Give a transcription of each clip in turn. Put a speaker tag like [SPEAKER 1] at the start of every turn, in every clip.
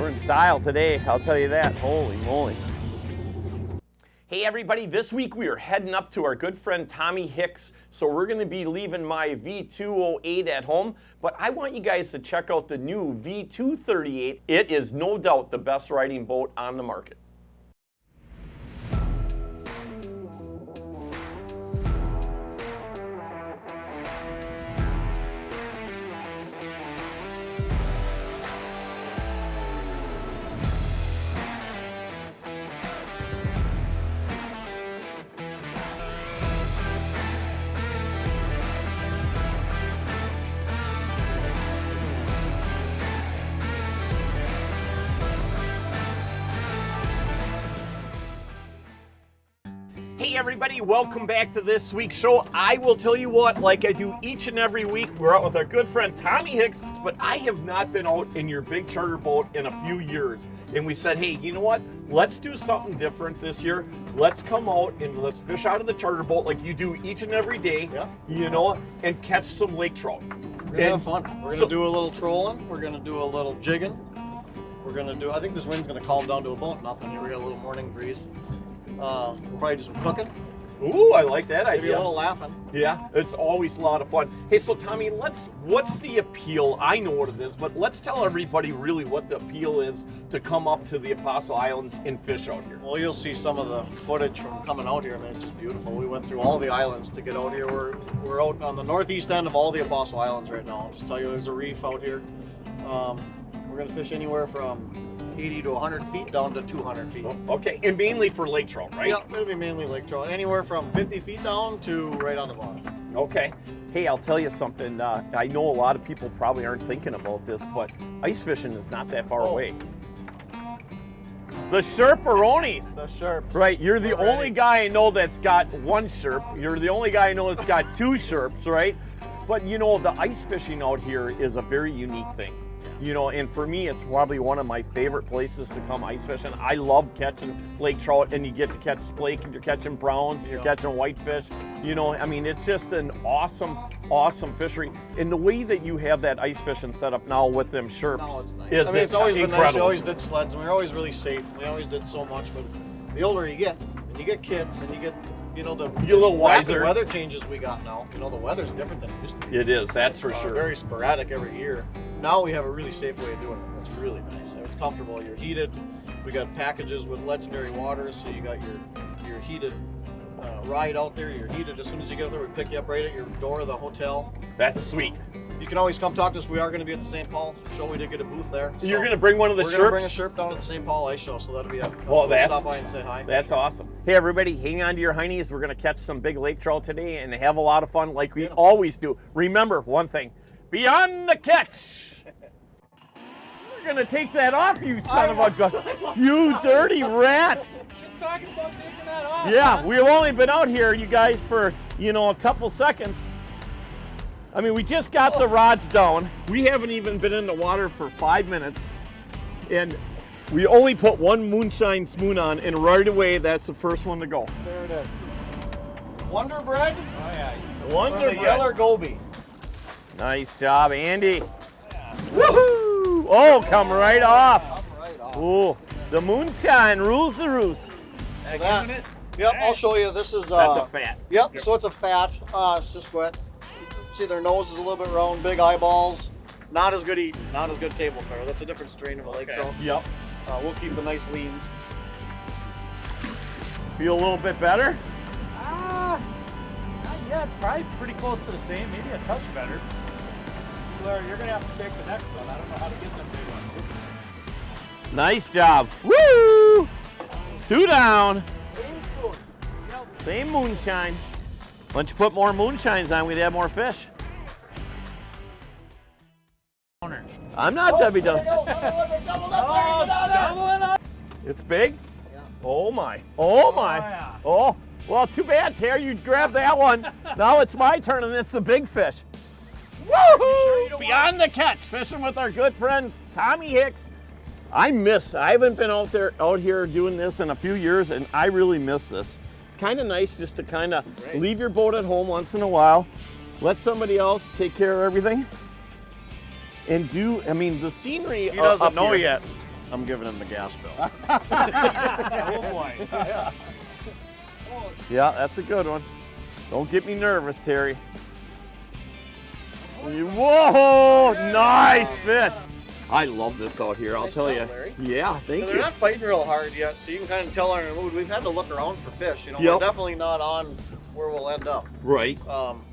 [SPEAKER 1] We're in style today, I'll tell you that. Holy moly. Hey everybody, this week we are heading up to our good friend Tommy Hicks. So we're going to be leaving my V208 at home, but I want you guys to check out the new V238. It is no doubt the best riding boat on the market. Hey everybody, welcome back to this week's show. I will tell you what, like I do each and every week, we're out with our good friend Tommy Hicks, but I have not been out in your big charter boat in a few years. And we said, hey, you know what? Let's do something different this year. Let's come out and let's fish out of the charter boat like you do each and every day, you know, and catch some lake trout.
[SPEAKER 2] We're gonna have fun. We're gonna do a little trolling. We're gonna do a little jigging. We're gonna do, I think this wind's gonna calm down to about nothing here. We got a little morning breeze. We'll probably do some cooking.
[SPEAKER 1] Ooh, I like that idea.
[SPEAKER 2] Maybe a little laughing.
[SPEAKER 1] Yeah, it's always a lot of fun. Hey, so Tommy, what's the appeal? I know what it is, but let's tell everybody really what the appeal is to come up to the Apostle Islands and fish out here.
[SPEAKER 2] Well, you'll see some of the footage from coming out here. I mean, it's just beautiful. We went through all the islands to get out here. We're out on the northeast end of all the Apostle Islands right now. I'll just tell you, there's a reef out here. We're gonna fish anywhere from 80 to 100 feet down to 200 feet.
[SPEAKER 1] Okay, and mainly for lake trout, right?
[SPEAKER 2] Yeah, it'll be mainly lake trout. Anywhere from 50 feet down to right on the bottom.
[SPEAKER 1] Okay. Hey, I'll tell you something. I know a lot of people probably aren't thinking about this, but ice fishing is not that far away. The Sherperonis.
[SPEAKER 2] The Sherps.
[SPEAKER 1] Right, you're the only guy I know that's got one Sherp. You're the only guy I know that's got two Sherps, right? But you know, the ice fishing out here is a very unique thing. You know, and for me, it's probably one of my favorite places to come ice fishing. I love catching lake trout, and you get to catch flake, and you're catching browns, and you're catching whitefish. You know, I mean, it's just an awesome, awesome fishery. And the way that you have that ice fishing set up now with them Sherps
[SPEAKER 2] it's nice.
[SPEAKER 1] is
[SPEAKER 2] I mean, it's always
[SPEAKER 1] incredible.
[SPEAKER 2] been nice. We always did sleds, and we were always really safe. We always did so much, but the older you get, and you get kids, and you get, you know,
[SPEAKER 1] you get a little wiser.
[SPEAKER 2] Weather changes we got now. You know, the weather's different than it used to be.
[SPEAKER 1] It is, that's for sure.
[SPEAKER 2] Very sporadic every year. Now we have a really safe way of doing it. It's really nice. It's comfortable. You're heated. We got packages with Legendary Waters, so you got your heated ride out there. You're heated as soon as you get there. We pick you up right at your door of the hotel.
[SPEAKER 1] That's sweet.
[SPEAKER 2] You can always come talk to us. We are going to be at the St. Paul show. We did get a booth there. So
[SPEAKER 1] you're going to bring one of the Sherps?
[SPEAKER 2] We're going to bring a Sherp down to the St. Paul Ice Show, so that'll be stop by and say hi.
[SPEAKER 1] That's awesome. Hey everybody, hang on to your heinies. We're going to catch some big lake trout today and have a lot of fun like we always do. Remember one thing, beyond the catch. We're going to take that off, you son of a gun. You dirty rat.
[SPEAKER 3] Just talking about taking that off.
[SPEAKER 1] Yeah, we've only been out here, you guys, for, you know, a couple seconds. I mean, we just got the rods down. We haven't even been in the water for 5 minutes. And we only put one moonshine spoon on, and right away, that's the first one to go.
[SPEAKER 2] There it is. Wonder Bread.
[SPEAKER 3] Oh yeah.
[SPEAKER 2] Wonder Bread. Yeller Goby.
[SPEAKER 1] Nice job, Andy. Yeah. Woohoo! Oh, come right off.
[SPEAKER 2] Come right off.
[SPEAKER 1] Ooh, the moonshine rules the roost.
[SPEAKER 2] Yep, I'll show you. This is
[SPEAKER 1] that's a fat.
[SPEAKER 2] Yep, so it's a fat Sisquet. See, their nose is a little bit round, big eyeballs. Not as good eating, not as good table fare. That's a different strain of a lake trout.
[SPEAKER 1] Yep.
[SPEAKER 2] We'll keep the nice leans.
[SPEAKER 1] Feel a little bit better?
[SPEAKER 3] Not yet. Probably pretty close to the same. Maybe a touch better. Blair, you're gonna have to take the next one. I don't know how to get them big ones.
[SPEAKER 1] Nice job. Woo! 2 down. Same moonshine. Once you put more moonshines on, we'd have more fish. I'm not Debbie Dove. It's big?
[SPEAKER 2] Yeah.
[SPEAKER 1] Oh my. Oh my.
[SPEAKER 3] yeah.
[SPEAKER 1] Oh, well, too bad, Terry. You grabbed that one. Now it's my turn, and it's the big fish. Woohoo! Beyond the catch, fishing with our good friend Tommy Hicks. I haven't been out here doing this in a few years, and I really miss this. It's kind of nice just to kind of leave your boat at home once in a while, let somebody else take care of everything, and I mean, the scenery.
[SPEAKER 2] He doesn't know yet. I'm giving him the gas bill.
[SPEAKER 3] Oh boy.
[SPEAKER 2] Yeah.
[SPEAKER 1] Yeah, that's a good one. Don't get me nervous, Terry. Whoa, nice fish. I love this out here, I'll
[SPEAKER 2] Nice
[SPEAKER 1] tell you.
[SPEAKER 2] job, Larry.
[SPEAKER 1] Yeah, thank
[SPEAKER 2] They're
[SPEAKER 1] you.
[SPEAKER 2] not fighting real hard yet, so you can kind of tell on our mood. We've had to look around for fish. You know,
[SPEAKER 1] Yep.
[SPEAKER 2] we're definitely not on where we'll end up.
[SPEAKER 1] Right.
[SPEAKER 2] Um,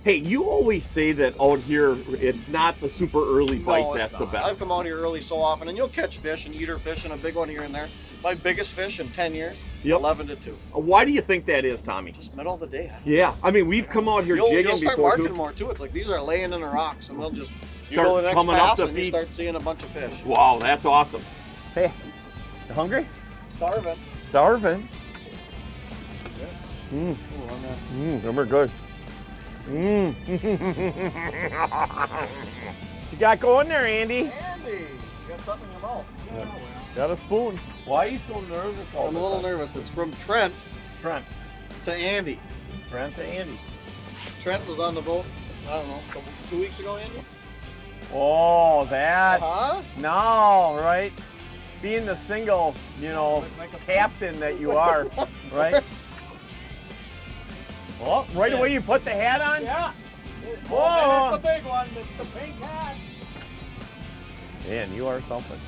[SPEAKER 1] Hey, you always say that out here, it's not the super early bite
[SPEAKER 2] no, it's
[SPEAKER 1] that's the
[SPEAKER 2] not.
[SPEAKER 1] best.
[SPEAKER 2] I've come out here early so often, and you'll catch fish and eater fish and a big one here and there. My biggest fish in 10 years,
[SPEAKER 1] Yep.
[SPEAKER 2] 11 to 2.
[SPEAKER 1] Why do you think that is, Tommy?
[SPEAKER 2] Just middle of the day.
[SPEAKER 1] Yeah, I mean, we've come out here
[SPEAKER 2] You'll
[SPEAKER 1] jigging
[SPEAKER 2] start
[SPEAKER 1] before
[SPEAKER 2] marking
[SPEAKER 1] too.
[SPEAKER 2] more too. It's like these are laying in the rocks, and they'll just
[SPEAKER 1] Start
[SPEAKER 2] go the next
[SPEAKER 1] coming up
[SPEAKER 2] pass
[SPEAKER 1] the
[SPEAKER 2] and you
[SPEAKER 1] feet.
[SPEAKER 2] start seeing a bunch of fish.
[SPEAKER 1] Wow, that's awesome. Hey, you hungry?
[SPEAKER 2] Starving.
[SPEAKER 1] Starving.
[SPEAKER 2] Ooh,
[SPEAKER 1] Them are good. What you got going there, Andy?
[SPEAKER 2] Andy, you got something in your mouth.
[SPEAKER 1] Got a spoon. Why are you so nervous all
[SPEAKER 2] I'm
[SPEAKER 1] the
[SPEAKER 2] a little
[SPEAKER 1] time?
[SPEAKER 2] nervous. It's from Trent
[SPEAKER 1] Trent.
[SPEAKER 2] to Andy.
[SPEAKER 1] Trent to Andy.
[SPEAKER 2] Trent was on the boat, I don't know, 2 weeks ago, Andy?
[SPEAKER 1] Oh, that.
[SPEAKER 2] Huh?
[SPEAKER 1] No, right? Being the single, captain that you are, right? Oh, right away you put the hat on?
[SPEAKER 3] Yeah.
[SPEAKER 1] Whoa.
[SPEAKER 3] Oh, that's a big one. It's the pink hat.
[SPEAKER 1] Man, you are something.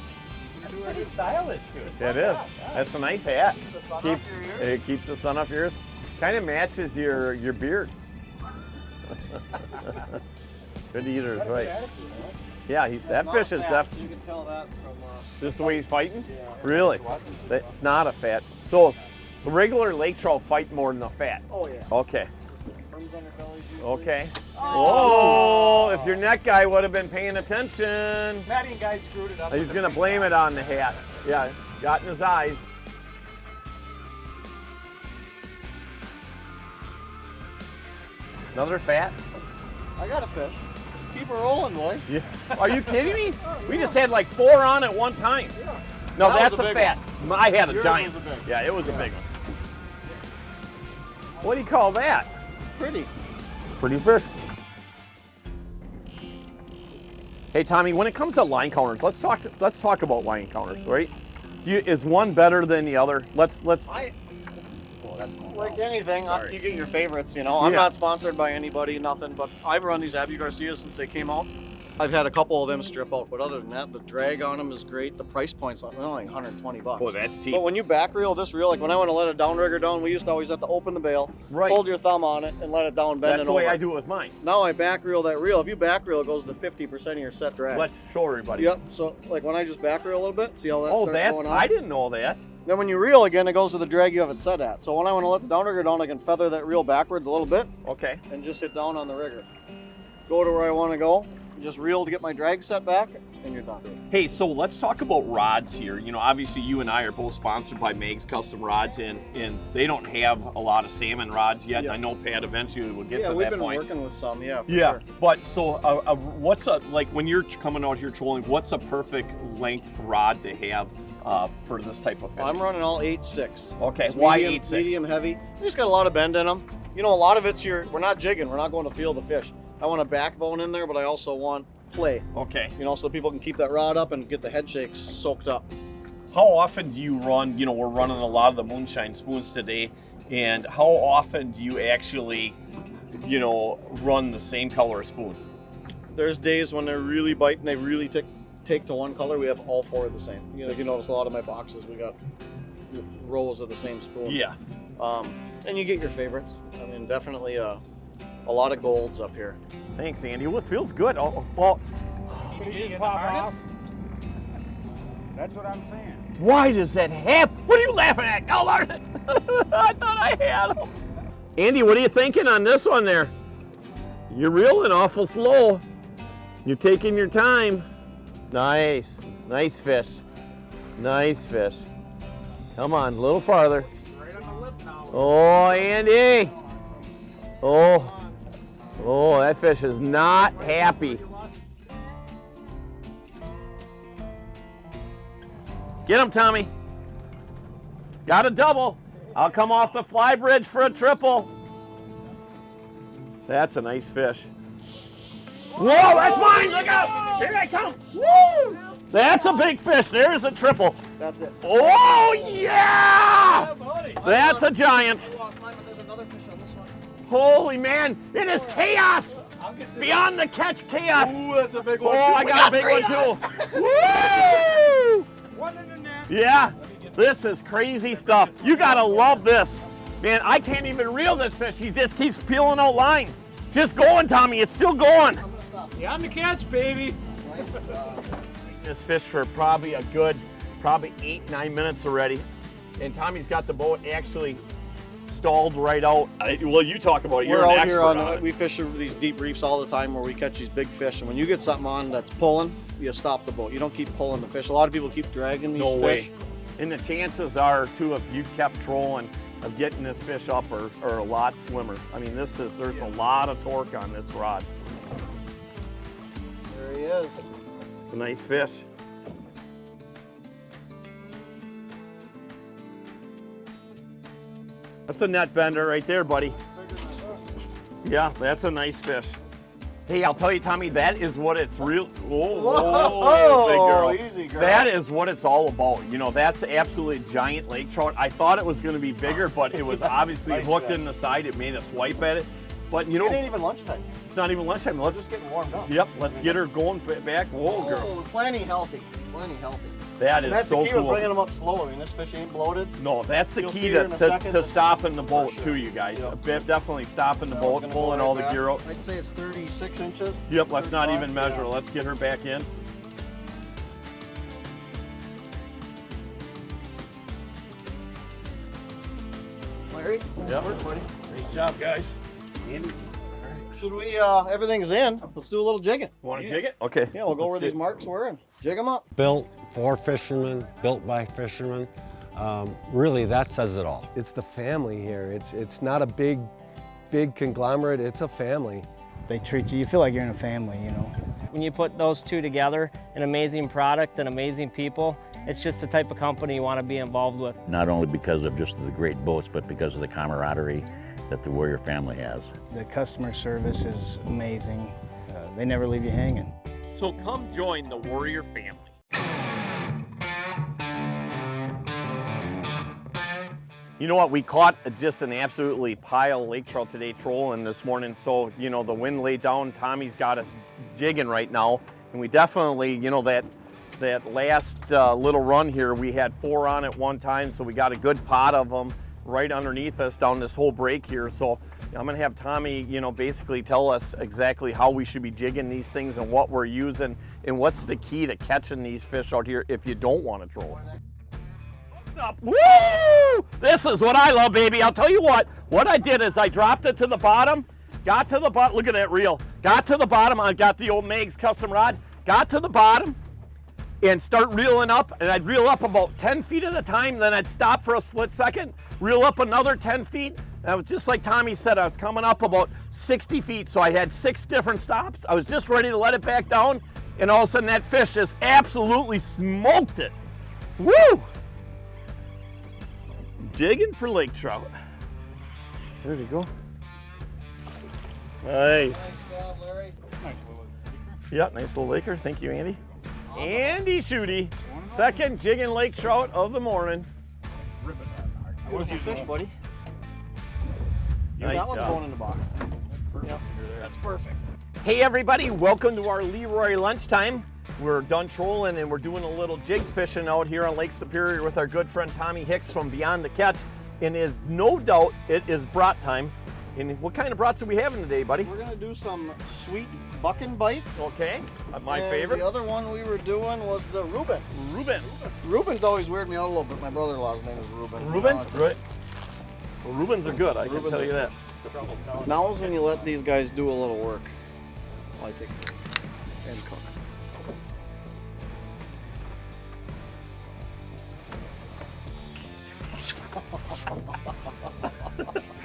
[SPEAKER 3] That's pretty stylish, dude.
[SPEAKER 1] It is. That's a nice hat.
[SPEAKER 2] The sun
[SPEAKER 1] Keep,
[SPEAKER 2] off your ears.
[SPEAKER 1] it keeps the sun off your ears. Kind of matches your beard. Good eaters, right? Yeah, that
[SPEAKER 2] Not
[SPEAKER 1] fish is
[SPEAKER 2] fat,
[SPEAKER 1] definitely
[SPEAKER 2] You can tell that from.
[SPEAKER 1] just the way he's fighting.
[SPEAKER 2] Yeah.
[SPEAKER 1] Really? It's not a fat. So the regular lake trout fight more than a fat.
[SPEAKER 2] Oh yeah.
[SPEAKER 1] Okay.
[SPEAKER 2] Burns underbellies usually.
[SPEAKER 1] Okay. Oh, if your net guy would have been paying attention.
[SPEAKER 3] Matty and guy screwed it up.
[SPEAKER 1] He's
[SPEAKER 3] with
[SPEAKER 1] gonna
[SPEAKER 3] the
[SPEAKER 1] blame
[SPEAKER 3] pink
[SPEAKER 1] it on the hat. Yeah, got in his eyes. Another fat?
[SPEAKER 2] I got a fish. Keep her rolling, boys.
[SPEAKER 1] Yeah. Are you kidding me? We just had like 4 on at one time. No,
[SPEAKER 2] That
[SPEAKER 1] that's
[SPEAKER 2] was a
[SPEAKER 1] a
[SPEAKER 2] big
[SPEAKER 1] fat. I had a
[SPEAKER 2] Yours
[SPEAKER 1] giant.
[SPEAKER 2] was a big.
[SPEAKER 1] Yeah, it was a big one. What do you call that?
[SPEAKER 2] Pretty.
[SPEAKER 1] Pretty fish. Hey Tommy, when it comes to line counters, let's talk about line counters, right? Is one better than the other? Let's.
[SPEAKER 2] Like anything,
[SPEAKER 1] Sorry.
[SPEAKER 2] you get your favorites, you know. I'm
[SPEAKER 1] Yeah.
[SPEAKER 2] not sponsored by anybody, nothing, but I've run these Abu Garcias since they came out. I've had a couple of them strip out, but other than that, the drag on them is great. The price point's only like 120 bucks.
[SPEAKER 1] Oh, that's cheap.
[SPEAKER 2] But when you back reel this reel, like when I want to let a downrigger down, we used to always have to open the bail,
[SPEAKER 1] Right.
[SPEAKER 2] hold your thumb on it, and let it down, bend
[SPEAKER 1] That's
[SPEAKER 2] it
[SPEAKER 1] the way
[SPEAKER 2] over.
[SPEAKER 1] I do it with mine.
[SPEAKER 2] Now I back reel that reel. If you back reel, it goes to 50% of your set drag.
[SPEAKER 1] Let's show everybody.
[SPEAKER 2] Yep. So like when I just back reel a little bit, see how that
[SPEAKER 1] Oh,
[SPEAKER 2] starts
[SPEAKER 1] that's.
[SPEAKER 2] going on?
[SPEAKER 1] I didn't know that.
[SPEAKER 2] Then when you reel again, it goes to the drag you have it set at. So when I want to let the downrigger down, I can feather that reel backwards a little bit
[SPEAKER 1] Okay.
[SPEAKER 2] and just hit down on the rigger. Go to where I want to go, just reel to get my drag set back, and you're done.
[SPEAKER 1] Hey, so let's talk about rods here. You know, obviously you and I are both sponsored by Meg's Custom Rods, and they don't have a lot of salmon rods yet.
[SPEAKER 2] Yeah.
[SPEAKER 1] I know Pat eventually will get
[SPEAKER 2] Yeah,
[SPEAKER 1] to
[SPEAKER 2] we've
[SPEAKER 1] that
[SPEAKER 2] been
[SPEAKER 1] point.
[SPEAKER 2] working with some, yeah, for
[SPEAKER 1] Yeah,
[SPEAKER 2] sure.
[SPEAKER 1] but so what's like when you're coming out here trolling? What's a perfect length rod to have for this type of fish?
[SPEAKER 2] I'm running all 8.6.
[SPEAKER 1] Okay,
[SPEAKER 2] It's
[SPEAKER 1] why
[SPEAKER 2] medium,
[SPEAKER 1] 8.6?
[SPEAKER 2] Medium heavy. They just got a lot of bend in them. You know, a lot of it's we're not jigging. We're not going to feel the fish. I want a backbone in there, but I also want play.
[SPEAKER 1] Okay.
[SPEAKER 2] You know, so people can keep that rod up and get the head shakes soaked up.
[SPEAKER 1] How often do you run? You know, we're running a lot of the moonshine spoons today, and how often do you actually, run the same color spoon?
[SPEAKER 2] There's days when they're really biting, they really take to one color. We have all 4 of the same. You know, if you notice a lot of my boxes, we got rows of the same spoon.
[SPEAKER 1] Yeah.
[SPEAKER 2] And you get your favorites. I mean, definitely a lot of golds up here.
[SPEAKER 1] Thanks, Andy. Well, it feels good. Oh, well,
[SPEAKER 3] Did you pop off? That's what I'm saying.
[SPEAKER 1] why does that happen? What are you laughing at? Oh, darn it. I thought I had them. Andy, what are you thinking on this one there? You're reeling awful slow. You're taking your time. Nice. Nice fish. Nice fish. Come on, a little farther.
[SPEAKER 3] Right on the lip now.
[SPEAKER 1] Oh, Andy. Oh, that fish is not happy. Get him, Tommy. Got a double. I'll come off the fly bridge for a triple. That's a nice fish. Whoa, that's mine. Look out. Here they come. Woo! That's a big fish. There's a triple.
[SPEAKER 2] That's it.
[SPEAKER 1] Oh, yeah!
[SPEAKER 3] Yeah, buddy.
[SPEAKER 1] That's a giant.
[SPEAKER 2] I lost mine, but there's another fish on this one.
[SPEAKER 1] Holy man, it is chaos.
[SPEAKER 3] I'll get this.
[SPEAKER 1] Beyond the catch chaos.
[SPEAKER 2] Ooh, that's a big one.
[SPEAKER 1] Oh, I got a big one too. Woo!
[SPEAKER 3] One in the net.
[SPEAKER 1] Yeah, this is crazy stuff. You gotta love this. Man, I can't even reel this fish. He just keeps peeling out line. Just going, Tommy, it's still going.
[SPEAKER 2] I'm gonna stop.
[SPEAKER 3] Yeah, on the catch, baby.
[SPEAKER 1] This fish for probably a good, 8-9 minutes already. And Tommy's got the boat actually stalled right out. Well, you talk about it. You're
[SPEAKER 2] We're
[SPEAKER 1] an
[SPEAKER 2] out
[SPEAKER 1] expert
[SPEAKER 2] here
[SPEAKER 1] on
[SPEAKER 2] on,
[SPEAKER 1] it.
[SPEAKER 2] we fish these deep reefs all the time where we catch these big fish. And when you get something on that's pulling, you stop the boat. You don't keep pulling the fish. A lot of people keep dragging these
[SPEAKER 1] No
[SPEAKER 2] fish.
[SPEAKER 1] way. And the chances are, too, if you kept trolling, of getting this fish up are a lot slimmer. I mean, there's a lot of torque on this rod.
[SPEAKER 2] There he is.
[SPEAKER 1] It's a nice fish. That's a net bender right there, buddy. Yeah, that's a nice fish. Hey, I'll tell you, Tommy, that is what it's real. Whoa, big girl.
[SPEAKER 2] Easy, girl.
[SPEAKER 1] That is what it's all about. You know, that's absolutely giant lake trout. I thought it was going to be bigger, but it was obviously
[SPEAKER 2] Nice
[SPEAKER 1] hooked
[SPEAKER 2] fish.
[SPEAKER 1] in the side. It made a swipe at it. But you know,
[SPEAKER 2] It ain't even lunchtime.
[SPEAKER 1] it's not even lunchtime.
[SPEAKER 2] We're
[SPEAKER 1] Let's
[SPEAKER 2] just getting warmed up.
[SPEAKER 1] Yep, let's get her going back. Whoa, girl.
[SPEAKER 2] Oh, plenty healthy. Plenty healthy.
[SPEAKER 1] That is
[SPEAKER 2] That's
[SPEAKER 1] so
[SPEAKER 2] the key with
[SPEAKER 1] cool.
[SPEAKER 2] bringing them up slow. I mean, this fish ain't bloated.
[SPEAKER 1] No, that's the
[SPEAKER 2] You'll
[SPEAKER 1] key
[SPEAKER 2] see her
[SPEAKER 1] to,
[SPEAKER 2] in a
[SPEAKER 1] to,
[SPEAKER 2] second.
[SPEAKER 1] to stopping the boat
[SPEAKER 2] For
[SPEAKER 1] too,
[SPEAKER 2] sure.
[SPEAKER 1] you guys.
[SPEAKER 2] Yep.
[SPEAKER 1] Definitely stopping the
[SPEAKER 2] That one's
[SPEAKER 1] boat,
[SPEAKER 2] gonna
[SPEAKER 1] pulling
[SPEAKER 2] go
[SPEAKER 1] all
[SPEAKER 2] right
[SPEAKER 1] the
[SPEAKER 2] back.
[SPEAKER 1] gear out.
[SPEAKER 2] I'd say it's 36 inches.
[SPEAKER 1] Yep, let's not even
[SPEAKER 2] 35,
[SPEAKER 1] measure.
[SPEAKER 2] yeah.
[SPEAKER 1] Let's get her back in.
[SPEAKER 2] Larry,
[SPEAKER 1] Yep.
[SPEAKER 2] work, buddy.
[SPEAKER 1] Nice job, guys. Andy,
[SPEAKER 2] Should we, everything's in. Let's do a little jigging.
[SPEAKER 1] want to jig it? Okay.
[SPEAKER 2] Yeah, we'll go
[SPEAKER 1] Let's
[SPEAKER 2] where
[SPEAKER 1] do
[SPEAKER 2] these
[SPEAKER 1] it.
[SPEAKER 2] marks were and jig them up.
[SPEAKER 4] Built for fishermen, built by fishermen. Really, that says it all.
[SPEAKER 5] It's the family here. It's not a big conglomerate. It's a family.
[SPEAKER 6] They treat you, you feel like you're in a family, you know.
[SPEAKER 7] When you put those two together, an amazing product and amazing people, it's just the type of company you want to be involved with.
[SPEAKER 8] Not only because of just the great boats, but because of the camaraderie that the Warrior family has.
[SPEAKER 6] The customer service is amazing. They never leave you hanging.
[SPEAKER 1] So come join the Warrior family. You know what? We caught just an absolutely pile of lake trout today trolling this morning. So, you know, the wind laid down. Tommy's got us jigging right now. And we definitely, you know, that last little run here, we had 4 on at one time. So we got a good pot of them right underneath us down this whole break here. So I'm going to have Tommy, you know, basically tell us exactly how we should be jigging these things and what we're using and what's the key to catching these fish out here if you don't want to troll. Up. Woo! This is what I love, baby. I'll tell you what I did is I dropped it to the bottom, got to the bottom, look at that reel, got to the bottom, I got the old Meg's custom rod, got to the bottom and start reeling up, and I'd reel up about 10 feet at a time, then I'd stop for a split second, reel up another 10 feet, and I was just like Tommy said, I was coming up about 60 feet, so I had 6 different stops. I was just ready to let it back down, and all of a sudden that fish just absolutely smoked it. Woo! Jigging for lake trout. There you go. Nice.
[SPEAKER 2] Nice job, Larry.
[SPEAKER 1] Yeah, nice little laker. Thank you, Andy. Andy Shooty, second jigging lake trout of the morning.
[SPEAKER 2] Beautiful fish, buddy.
[SPEAKER 1] Nice
[SPEAKER 2] That one's
[SPEAKER 1] job.
[SPEAKER 2] going in the box. Yep. That's perfect.
[SPEAKER 1] Hey everybody, welcome to our Leroy lunchtime. We're done trolling and we're doing a little jig fishing out here on Lake Superior with our good friend Tommy Hicks from Beyond the Catch. And is no doubt it is brat time. And what kind of brats are we having today, buddy?
[SPEAKER 2] We're gonna do some sweet bucking bites.
[SPEAKER 1] Okay, my
[SPEAKER 2] And
[SPEAKER 1] favorite.
[SPEAKER 2] The other one we were doing was the Reuben.
[SPEAKER 1] Reuben.
[SPEAKER 2] Reuben's always weirded me out a little bit. My brother-in-law's name is Reuben.
[SPEAKER 1] Reuben?
[SPEAKER 2] It's-
[SPEAKER 1] Right. Well, Reubens are good, I can
[SPEAKER 2] Reubens
[SPEAKER 1] tell
[SPEAKER 2] are
[SPEAKER 1] you that.
[SPEAKER 2] Now is when you let these guys do a little work. I take and cook.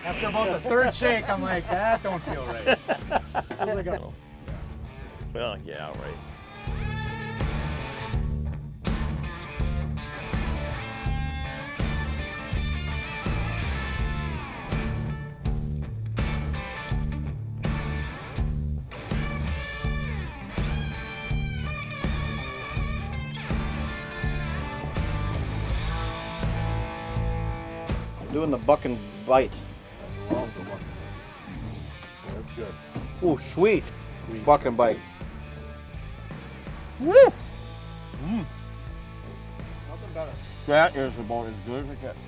[SPEAKER 3] After about the third shake, I'm like, that don't feel right.
[SPEAKER 1] Well, yeah, right.
[SPEAKER 2] Doing the buck and bite.
[SPEAKER 1] That's good.
[SPEAKER 2] Ooh, sweet. Buck and bite.
[SPEAKER 1] Woo!
[SPEAKER 2] Nothing better.
[SPEAKER 1] That is about as good as it gets.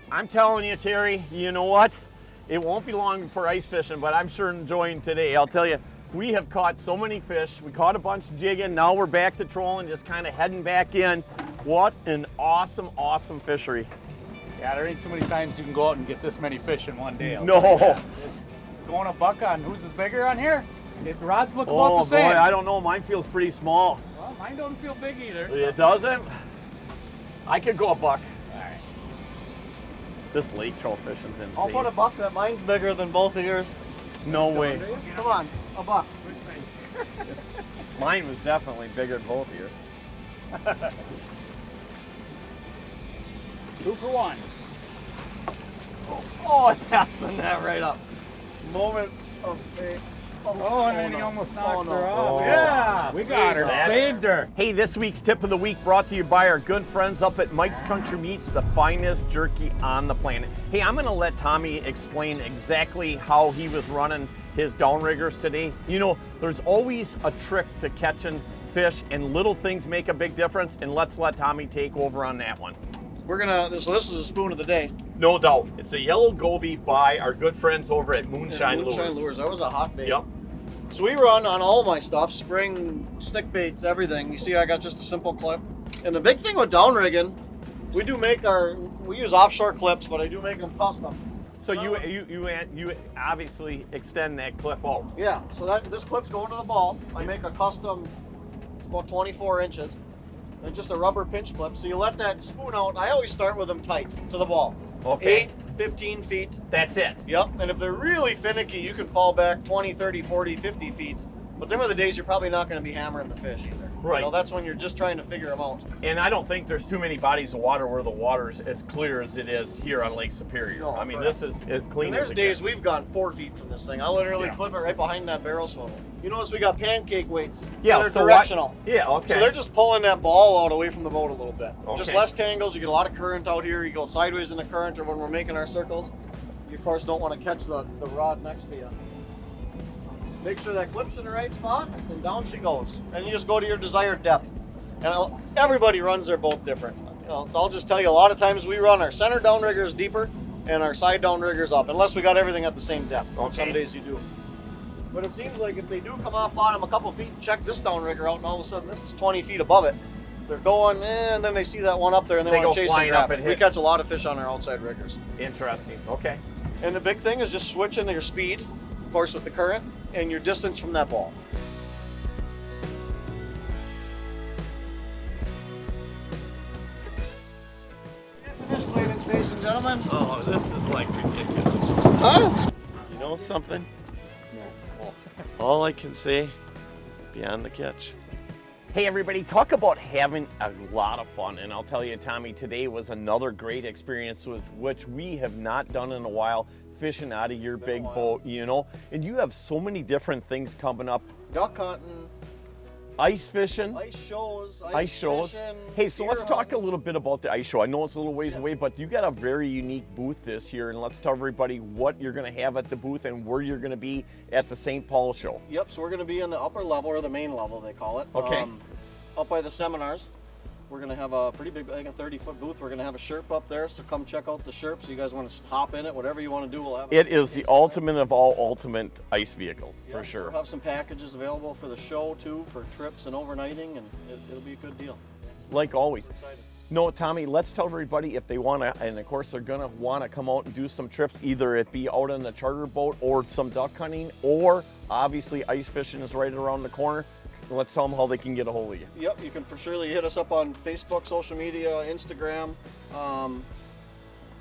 [SPEAKER 1] I'm telling you, Terry, you know what? It won't be long before ice fishing, but I'm sure enjoying today. I'll tell you, we have caught so many fish. We caught a bunch jigging. Now we're back to trolling, just kind of heading back in. What an awesome, awesome fishery.
[SPEAKER 3] Yeah, there ain't too many times you can go out and get this many fish in one day.
[SPEAKER 1] No.
[SPEAKER 3] Going a buck on whose is bigger on here? The rods look about
[SPEAKER 1] Oh
[SPEAKER 3] the same.
[SPEAKER 1] boy, I don't know. Mine feels pretty small.
[SPEAKER 3] Well, mine don't feel big either.
[SPEAKER 1] It doesn't? I could go a buck.
[SPEAKER 3] All right.
[SPEAKER 1] This lake trout fishing's insane.
[SPEAKER 2] I'll put a buck that mine's bigger than both of yours.
[SPEAKER 1] No way.
[SPEAKER 2] Come on, a buck.
[SPEAKER 1] Mine was definitely bigger than both of yours.
[SPEAKER 3] 2 for 1.
[SPEAKER 2] Oh, passing that right up. Moment of faith.
[SPEAKER 3] Oh, and then he almost knocks her off.
[SPEAKER 1] Oh.
[SPEAKER 3] Yeah, we got her.
[SPEAKER 1] That's-
[SPEAKER 3] Saved her.
[SPEAKER 1] Hey, this week's tip of the week brought to you by our good friends up at Mike's Country Meats, the finest jerky on the planet. Hey, I'm gonna let Tommy explain exactly how he was running his downriggers today. You know, there's always a trick to catching fish, and little things make a big difference, and let's let Tommy take over on that one.
[SPEAKER 2] We're gonna, so this is a spoon of the day.
[SPEAKER 1] No doubt. It's a yellow goby by our good friends over at Moonshine Lures.
[SPEAKER 2] Lures. That was a hot bait.
[SPEAKER 1] Yep.
[SPEAKER 2] So we run on all my stuff, spring, stick baits, everything. You see I got just a simple clip. And the big thing with downrigging, we use offshore clips, but I do make them custom.
[SPEAKER 1] So you obviously extend that clip out.
[SPEAKER 2] Yeah, so this clip's going to the ball. I make a custom, about 24 inches, and just a rubber pinch clip. So you let that spoon out. I always start with them tight to the ball.
[SPEAKER 1] Okay.
[SPEAKER 2] 8, 15 feet.
[SPEAKER 1] That's it.
[SPEAKER 2] Yep, and if they're really finicky, you can fall back 20, 30, 40, 50 feet. But them are the days you're probably not going to be hammering the fish either.
[SPEAKER 1] Right.
[SPEAKER 2] You know, that's when you're just trying to figure them out.
[SPEAKER 1] And I don't think there's too many bodies of water where the water's as clear as it is here on Lake Superior.
[SPEAKER 2] No,
[SPEAKER 1] I mean,
[SPEAKER 2] correct.
[SPEAKER 1] this is as clean
[SPEAKER 2] And
[SPEAKER 1] as
[SPEAKER 2] there's
[SPEAKER 1] it
[SPEAKER 2] days
[SPEAKER 1] gets.
[SPEAKER 2] we've gone 4 feet from this thing. I literally clip it right behind that barrel swivel. You notice we got pancake weights
[SPEAKER 1] Yeah,
[SPEAKER 2] that are
[SPEAKER 1] so
[SPEAKER 2] directional.
[SPEAKER 1] Yeah, okay.
[SPEAKER 2] So they're just pulling that ball out away from the boat a little bit. Just
[SPEAKER 1] Okay.
[SPEAKER 2] less tangles. You get a lot of current out here. You go sideways in the current, or when we're making our circles, you of course don't want to catch the rod next to you. Make sure that clip's in the right spot, and down she goes. And you just go to your desired depth. And everybody runs their boat different. You know, I'll just tell you, a lot of times we run our center downriggers deeper and our side downriggers up, unless we got everything at the same depth.
[SPEAKER 1] Okay.
[SPEAKER 2] Some days you do. But it seems like if they do come off bottom a couple feet and check this downrigger out, and all of a sudden this is 20 feet above it, they're going, and then they see that one up there and they
[SPEAKER 1] They
[SPEAKER 2] want
[SPEAKER 1] go
[SPEAKER 2] to chase
[SPEAKER 1] flying
[SPEAKER 2] and grab
[SPEAKER 1] up
[SPEAKER 2] it.
[SPEAKER 1] and
[SPEAKER 2] We
[SPEAKER 1] hit.
[SPEAKER 2] catch a lot of fish on our outside riggers.
[SPEAKER 1] Interesting. Okay.
[SPEAKER 2] And the big thing is just switching your speed, of course, with the current, and your distance from that ball. Fish cleaning station, gentlemen.
[SPEAKER 1] Oh, this is like ridiculous.
[SPEAKER 2] Huh?
[SPEAKER 1] You know something? All I can say, beyond the catch. Hey everybody, talk about having a lot of fun, and I'll tell you, Tommy, today was another great experience with which we have not done in a while, fishing out of your big boat, you know, and you have so many different things coming up.
[SPEAKER 2] Duck hunting,
[SPEAKER 1] Ice fishing,
[SPEAKER 2] ice shows,
[SPEAKER 1] ice shows.
[SPEAKER 2] fishing,
[SPEAKER 1] Hey, so
[SPEAKER 2] deer
[SPEAKER 1] let's talk a
[SPEAKER 2] hunting.
[SPEAKER 1] little bit about the ice show. I know it's a little ways away, but you got a very unique booth this year, and let's tell everybody what you're going to have at the booth and where you're going to be at the St. Paul show.
[SPEAKER 2] Yep, so we're going to be in the upper level, or the main level they call it.
[SPEAKER 1] Okay.
[SPEAKER 2] Up by the seminars. We're going to have a pretty big, I think a 30-foot booth. We're going to have a Sherp up there, so come check out the Sherp. So you guys want to hop in it, whatever you want to do, we'll have
[SPEAKER 1] It is the ultimate of all ultimate ice vehicles, for
[SPEAKER 2] Yep,
[SPEAKER 1] sure.
[SPEAKER 2] We'll have some packages available for the show too, for trips and overnighting, and it'll be a good deal.
[SPEAKER 1] Like always.
[SPEAKER 2] We're excited.
[SPEAKER 1] No, Tommy, let's tell everybody if they want to, and of course they're going to want to come out and do some trips, either it be out on the charter boat or some duck hunting, or obviously ice fishing is right around the corner. Let's tell them how they can get a hold of you.
[SPEAKER 2] Yep, you can for surely hit us up on Facebook, social media, Instagram,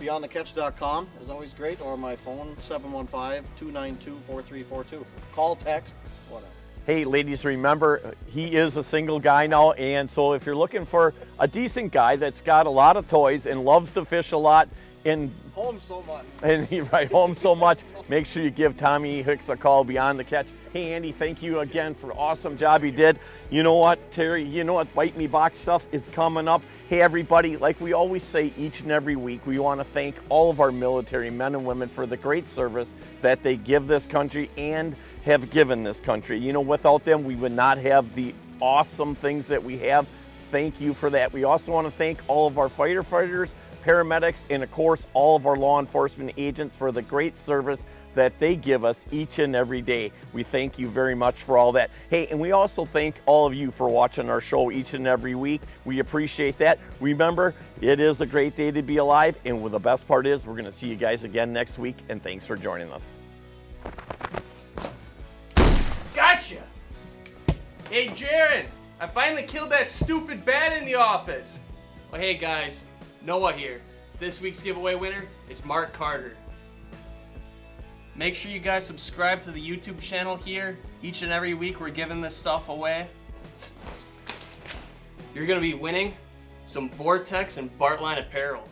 [SPEAKER 2] beyondthecatch.com is always great, or my phone, 715-292-4342. Call, text, whatever.
[SPEAKER 1] Hey, ladies, remember, he is a single guy now, and so if you're looking for a decent guy that's got a lot of toys and loves to fish a lot and
[SPEAKER 2] Home so much.
[SPEAKER 1] and he right home so much, make sure you give Tommy Hicks a call, Beyond the Catch. Hey, Andy, thank you again for the awesome job you did. You know what, Terry, you know what, Bite Me Box stuff is coming up. Hey, everybody, like we always say each and every week, we want to thank all of our military men and women for the great service that they give this country and have given this country. You know, without them, we would not have the awesome things that we have. Thank you for that. We also want to thank all of our firefighters, paramedics, and of course, all of our law enforcement agents for the great service that they give us each and every day. We thank you very much for all that. Hey, and we also thank all of you for watching our show each and every week. We appreciate that. Remember, it is a great day to be alive, and the best part is we're going to see you guys again next week, and thanks for joining us.
[SPEAKER 9] Gotcha! Hey, Jaron, I finally killed that stupid bat in the office. Well, hey guys, Noah here. This week's giveaway winner is Mark Carter. Make sure you guys subscribe to the YouTube channel here. Each and every week we're giving this stuff away. You're gonna be winning some Vortex and Bartline apparel.